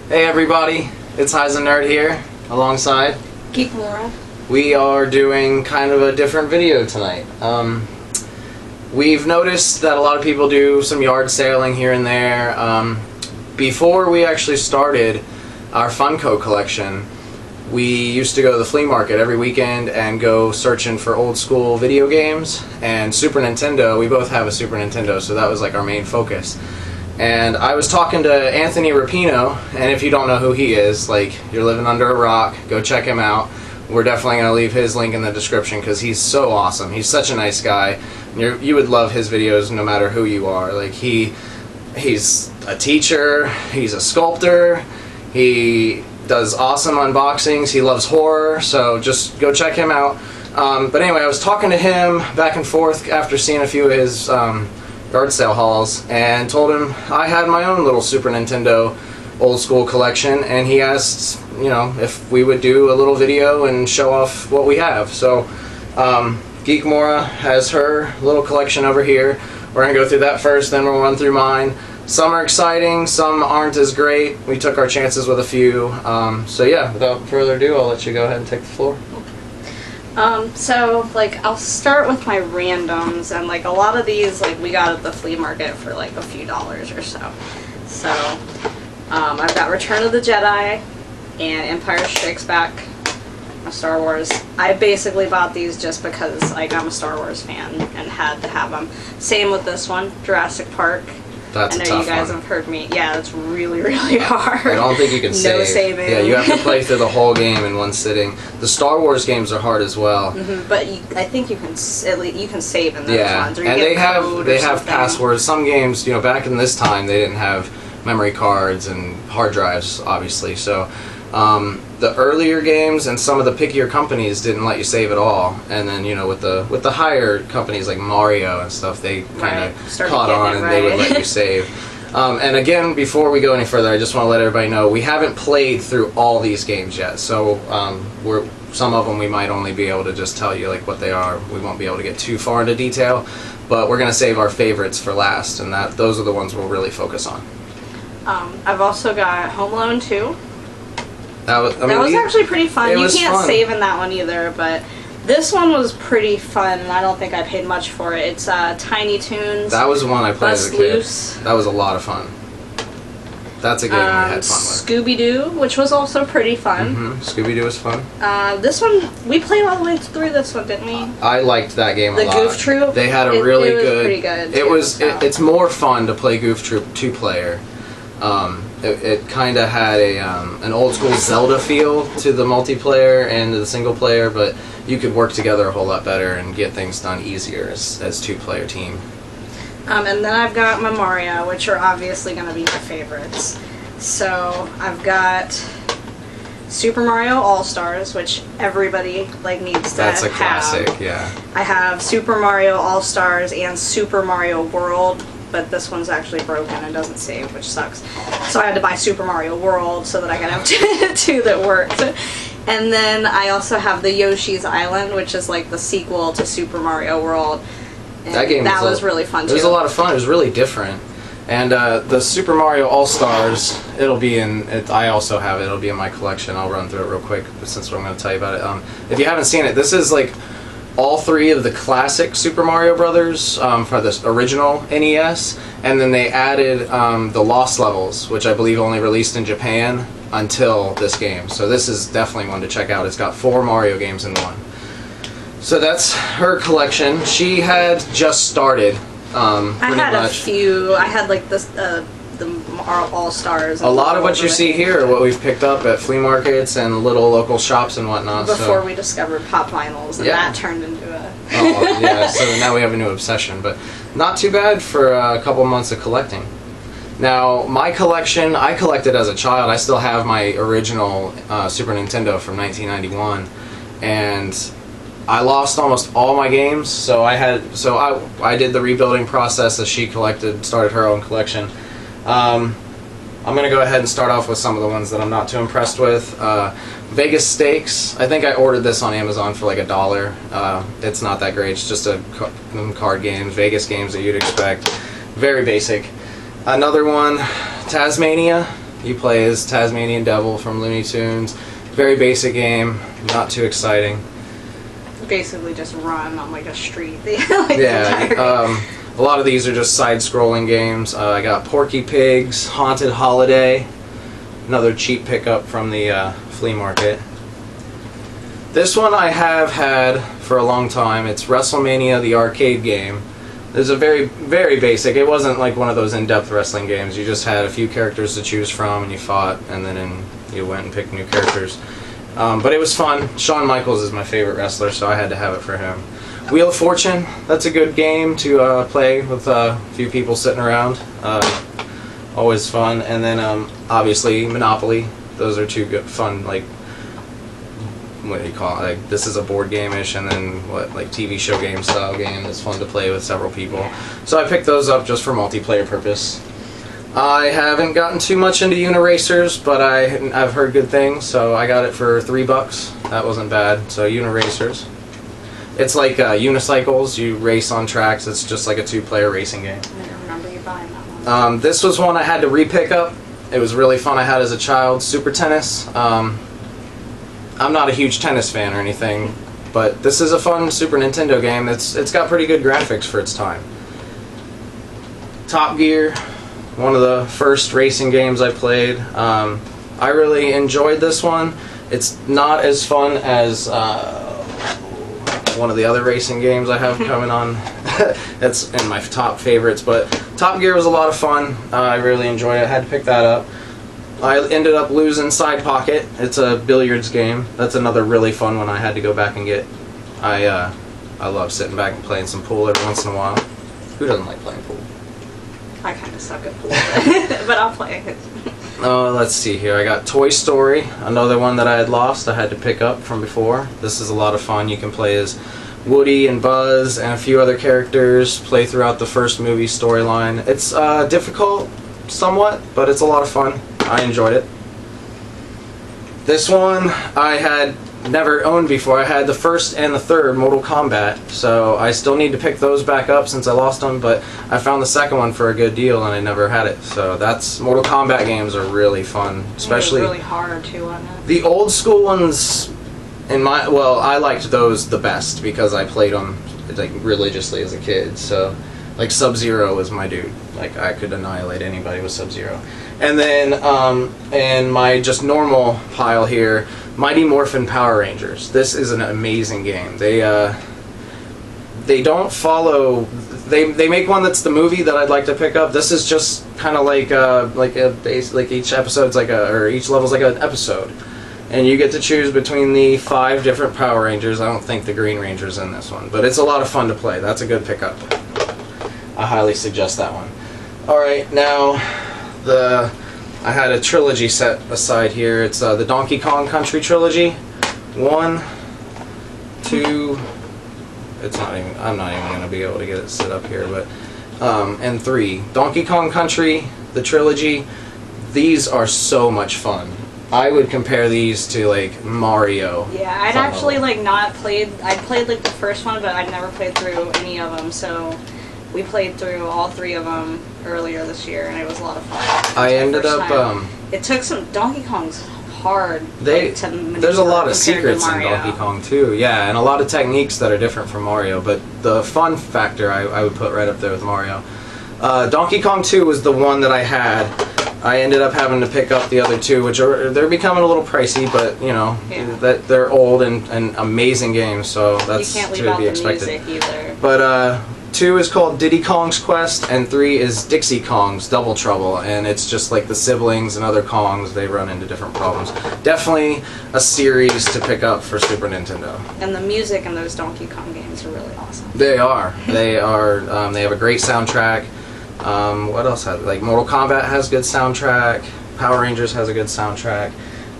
Hey everybody, it's Heisen Nerd here, alongside Geek Mora. We are doing kind of a different video tonight. We've noticed that a lot of people do some yard sailing here and there. Before we actually started our Funko collection, we used to go to the flea market every weekend and go searching for old school video games and Super Nintendo. We both have a Super Nintendo, so that was like our main focus. And I was talking to Anthony Rapino, and if you don't know who he is, like, you're living under a rock, go check him out. We're definitely going to leave his link in the description because he's so awesome. He's such a nice guy. You would love his videos no matter who you are. Like, he's a teacher, he's a sculptor, he does awesome unboxings, he loves horror, so just go check him out. But anyway, I was talking to him back and forth after seeing a few of his yard sale hauls, and told him I had my own little Super Nintendo old school collection, and he asked, you know, if we would do a little video and show off what we have. So Geek Mora has her little collection over here. We're gonna go through that first, then we'll run through mine. Some are exciting, some aren't as great. We took our chances with a few. So yeah, without further ado, I'll let you go ahead and take the floor. So, like, I'll start with my randoms, and, like, a lot of these, like, we got at the flea market for, like, a few dollars or so. So, I've got Return of the Jedi and Empire Strikes Back, Star Wars. I basically bought these just because, like, I'm a Star Wars fan and had to have them. Same with this one, Jurassic Park. That's a tough one. I know you guys have heard me. Yeah, it's really, really hard. I don't think you can save. No saving. Yeah, you have to play through the whole game in one sitting. The Star Wars games are hard as well. But I think you can save in those ones. Or you and get they have passwords. Some games, you know, back in this time, they didn't have memory cards and hard drives, obviously. So the earlier games and some of the pickier companies didn't let you save at all. And then, you know, with the higher companies like Mario and stuff, they kind of caught on and they would let you save. And again, before we go any further, I just want to let everybody know we haven't played through all these games yet. So some of them we might only be able to just tell you like what they are. We won't be able to get too far into detail, but we're going to save our favorites for last, and those are the ones we'll really focus on. I've also got Home Alone 2. That was actually pretty fun. You can't fun. save in that one either, but this one was pretty fun, and I don't think I paid much for it. It's Tiny Toons. That was one I played as a kid. Loose. That was a lot of fun. That's a game we had fun with. Scooby-Doo, which was also pretty fun. Scooby-Doo was fun. This one, we played all the way through this one, didn't we? I liked that game a lot. The Goof Troop? They had a really good... It was pretty good, too. It's more fun to play Goof Troop 2-player. It kind of had an old school Zelda feel to the multiplayer and to the single player, but you could work together a whole lot better and get things done easier as two-player team. And then I've got my Mario, which are obviously going to be my favorites. So I've got Super Mario All-Stars, which everybody needs to have. That's a classic, yeah. I have Super Mario All-Stars and Super Mario World, but this one's actually broken and doesn't save, which sucks. So I had to buy Super Mario World so that I could have two that worked. And then I also have the Yoshi's Island, which is like the sequel to Super Mario World. And that game was really fun too. It was a lot of fun. It was really different. And the Super Mario All-Stars, I also have it. It'll be in my collection. I'll run through it real quick since I'm going to tell you about it. If you haven't seen it, this is like all three of the classic Super Mario Brothers for the original NES, and then they added the Lost Levels, which I believe only released in Japan until this game. So this is definitely one to check out. It's got 4 Mario games in one. So that's her collection. She had just started. I had a few. I had like this. The All-Stars. A lot of what you see here are what we've picked up at flea markets and little local shops and whatnot. Before we discovered pop vinyls, and that turned into a... Oh, yeah, so now we have a new obsession, but not too bad for a couple months of collecting. Now, my collection, I collected as a child. I still have my original Super Nintendo from 1991, and I lost almost all my games, so I did the rebuilding process as she started her own collection. I'm going to go ahead and start off with some of the ones that I'm not too impressed with. Vegas Stakes, I think I ordered this on Amazon for like $1. It's not that great, it's just a card game, Vegas games that you'd expect. Very basic. Another one, Tasmania. You play as Tasmanian Devil from Looney Tunes. Very basic game, not too exciting. Basically just run on like a street. Yeah, a lot of these are just side-scrolling games. I got Porky Pig's Haunted Holiday, another cheap pickup from the flea market. This one I have had for a long time. It's WrestleMania, the arcade game. It's a very, very basic. It wasn't like one of those in-depth wrestling games. You just had a few characters to choose from, and you fought, and then you went and picked new characters. But it was fun. Shawn Michaels is my favorite wrestler, so I had to have it for him. Wheel of Fortune, that's a good game to play with a few people sitting around. Always fun. And then obviously Monopoly. Those are two good, fun, like, what do you call it? Like, this is a board game-ish, and then like TV show game style game. It's fun to play with several people. So I picked those up just for multiplayer purpose. I haven't gotten too much into Uniracers, but I've heard good things, so I got it for $3. That wasn't bad. So Uniracers. It's like unicycles. You race on tracks. It's just like a two-player racing game. I don't remember you buying that one. This was one I had to re-pick up. It was really fun. I had as a child. Super Tennis. I'm not a huge tennis fan or anything, but this is a fun Super Nintendo game. It's got pretty good graphics for its time. Top Gear, one of the first racing games I played. I really enjoyed this one. It's not as fun as one of the other racing games I have coming on. That's in my top favorites, but Top Gear was a lot of fun. I really enjoyed it. I had to pick that up. I ended up losing Side Pocket. It's a billiards game. That's another really fun one I had to go back and get. I love sitting back and playing some pool every once in a while. Who doesn't like playing pool? I kind of suck at pool, but I'll play it. Oh, let's see here. I got Toy Story, another one that I had lost. I had to pick up from before. This is a lot of fun. You can play as Woody and Buzz and a few other characters. Play throughout the first movie storyline. It's difficult, somewhat, but it's a lot of fun. I enjoyed it. This one I had never owned before. I had the first and the third Mortal Kombat, so I still need to pick those back up since I lost them, but I found the second one for a good deal and I never had it. So that's Mortal Kombat games are really fun, especially really hard too on it. The old school ones. I liked those the best because I played them like religiously as a kid. So like Sub-Zero was my dude. Like I could annihilate anybody with Sub-Zero. And then in my just normal pile here, Mighty Morphin Power Rangers. This is an amazing game. They don't follow. They make one that's the movie that I'd like to pick up. This is just kind of like each episode's or each level's like an episode, and you get to choose between the 5 different Power Rangers. I don't think the Green Ranger's in this one, but it's a lot of fun to play. That's a good pickup. I highly suggest that one. All right, now. I had a trilogy set aside here. It's the Donkey Kong Country trilogy. 1, 2. I'm not even going to be able to get it set up here, but and 3. Donkey Kong Country, the trilogy. These are so much fun. I would compare these to like Mario. Yeah, I'd actually not played. I'd played like the first one, but I'd never played through any of them. So. We played through all 3 of them earlier this year, and it was a lot of fun. I ended up. It took some. Donkey Kong's hard. There's a lot of secrets in Donkey Kong too. Yeah, and a lot of techniques that are different from Mario. But the fun factor I would put right up there with Mario. Donkey Kong 2 was the one that I had. I ended up having to pick up the other 2, which they're becoming a little pricey, but you know that they're old and amazing games, so that's you can't leave to out be the expected. music either. But 2 is called Diddy Kong's Quest, and 3 is Dixie Kong's Double Trouble, and it's just like the siblings and other Kongs, they run into different problems. Definitely a series to pick up for Super Nintendo. And the music in those Donkey Kong games are really awesome. They are. They have a great soundtrack. What else has like Mortal Kombat has good soundtrack. Power Rangers has a good soundtrack.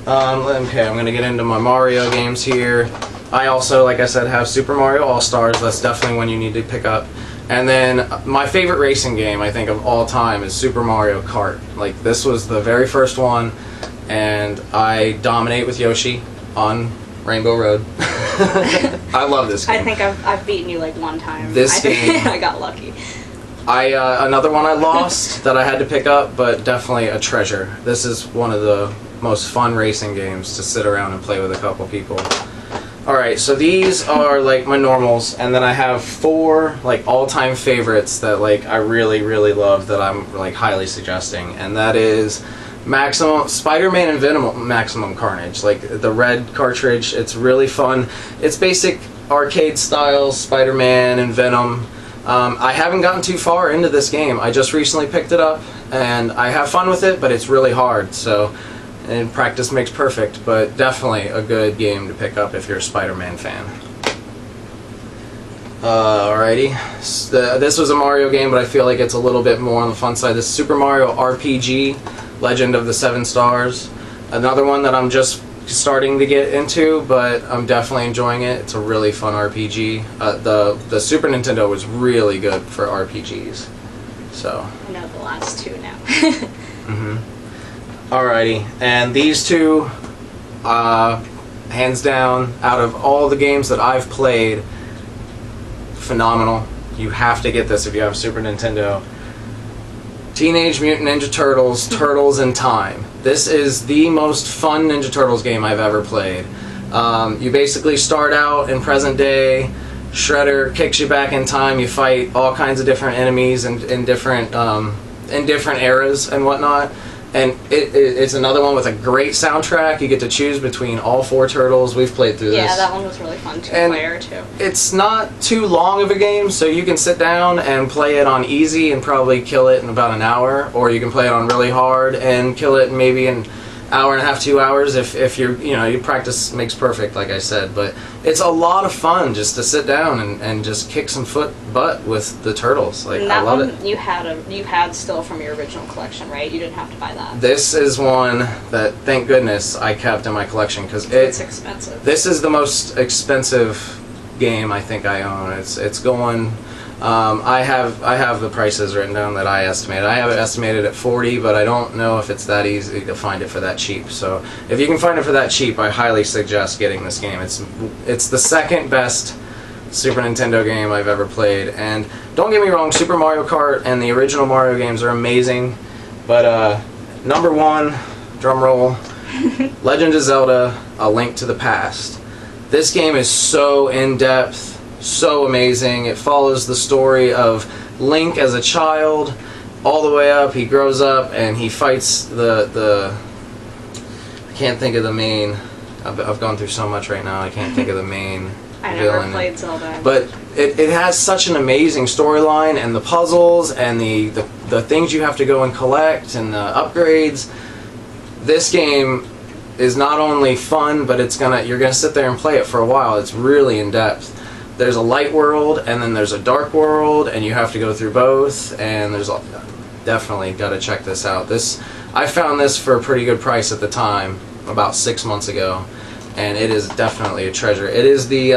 Okay, I'm gonna get into my Mario games here. I also, like I said, have Super Mario All-Stars. That's definitely one you need to pick up. And then my favorite racing game, I think, of all time is Super Mario Kart. Like, this was the very first one, and I dominate with Yoshi on Rainbow Road. I love this game. I think I've beaten you like one time. This game, I got lucky. Another one I lost that I had to pick up, but definitely a treasure. This is one of the most fun racing games to sit around and play with a couple people. Alright, so these are like my normals, and then I have 4 like all-time favorites that like I really, really love that I'm like highly suggesting, and that is Maximum Spider-Man and Venom Maximum Carnage, like the red cartridge. It's really fun. It's basic arcade style Spider-Man and Venom. I haven't gotten too far into this game. I just recently picked it up, and I have fun with it, but it's really hard, so and practice makes perfect, but definitely a good game to pick up if you're a Spider-Man fan. Alrighty, this was a Mario game, but I feel like it's a little bit more on the fun side. This is Super Mario RPG, Legend of the Seven Stars. Another one that I'm just starting to get into, but I'm definitely enjoying it. It's a really fun RPG. The Super Nintendo was really good for RPGs. So I know the last 2 now. Alrighty, and these 2, hands down, out of all the games that I've played, phenomenal. You have to get this if you have Super Nintendo. Teenage Mutant Ninja Turtles, Turtles in Time. This is the most fun Ninja Turtles game I've ever played. You basically start out in present day, Shredder kicks you back in time, you fight all kinds of different enemies in different eras and whatnot. And it's another one with a great soundtrack. You get to choose between all 4 turtles. We've played through this. Yeah, that one was really fun, 2-player too. It's not too long of a game, so you can sit down and play it on easy and probably kill it in about an hour, or you can play it on really hard and kill it in maybe an hour and a half, 2 hours if you're, your practice makes perfect, like I said. But it's a lot of fun just to sit down and just kick some butt with the turtles. Like, and that I love one it. you had still from your original collection, right? You didn't have to buy that. This is one that, thank goodness, I kept in my collection because it's expensive. This is the most expensive game I think I own. It's going. I have the prices written down that I estimated. I have it estimated at 40, but I don't know if it's that easy to find it for that cheap. So if you can find it for that cheap, I highly suggest getting this game. It's the second best Super Nintendo game I've ever played. And don't get me wrong, Super Mario Kart and the original Mario games are amazing, but number 1, drum roll, Legend of Zelda: A Link to the Past. This game is so in-depth, so amazing. It follows the story of Link as a child all the way up. He grows up and he fights the I can't think of the main. I've gone through so much right now. I can't think of the main I villain. never played Zelda. But it has such an amazing storyline, and the puzzles and the things you have to go and collect and the upgrades. This game is not only fun, but you're gonna sit there and play it for a while. It's really in depth. There's a light world and then there's a dark world, and you have to go through both, and definitely got to check this out. I found this for a pretty good price at the time, about 6 months ago, and it is definitely a treasure. It is the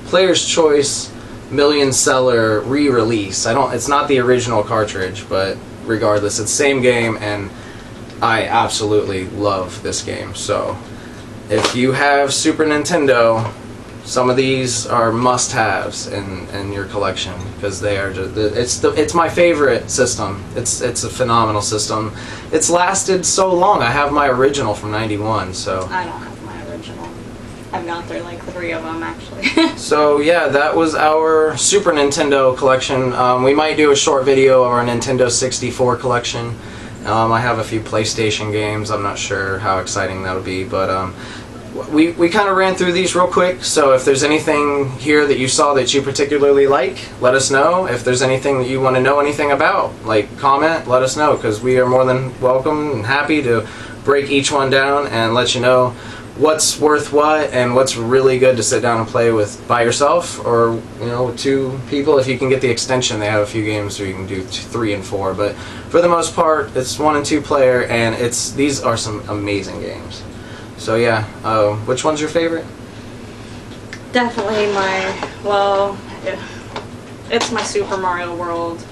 Player's Choice million seller re-release. It's not the original cartridge, but regardless, it's the same game, and I absolutely love this game. So if you have Super Nintendo, some of these are must-haves in your collection, because they are it's my favorite system. It's a phenomenal system. It's lasted so long. I have my original from '91, so I don't have my original. I've gone through like 3 of them actually. So yeah, that was our Super Nintendo collection. We might do a short video of our Nintendo 64 collection. I have a few PlayStation games. I'm not sure how exciting that'll be, but we kind of ran through these real quick, so if there's anything here that you saw that you particularly like, let us know. If there's anything that you want to know anything about, like, comment, let us know, because we are more than welcome and happy to break each one down and let you know what's worth what and what's really good to sit down and play with by yourself, or with 2 people. If you can get the extension, they have a few games where you can do 3 and 4, but for the most part it's 1 and 2 player, and these are some amazing games. So yeah, which one's your favorite? Definitely it's my Super Mario World.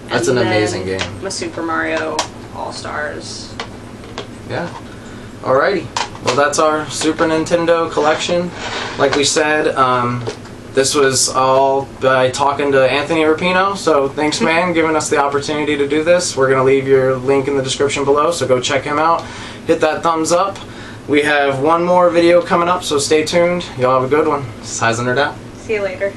That's an amazing game. My Super Mario All-Stars. Yeah. Alrighty. Well, that's our Super Nintendo collection. Like we said, This was all by talking to Anthony Rapino, so thanks man, giving us the opportunity to do this. We're going to leave your link in the description below, so go check him out. Hit that thumbs up. We have one more video coming up, so stay tuned. Y'all have a good one. This is Highs and Nerd out. See you later.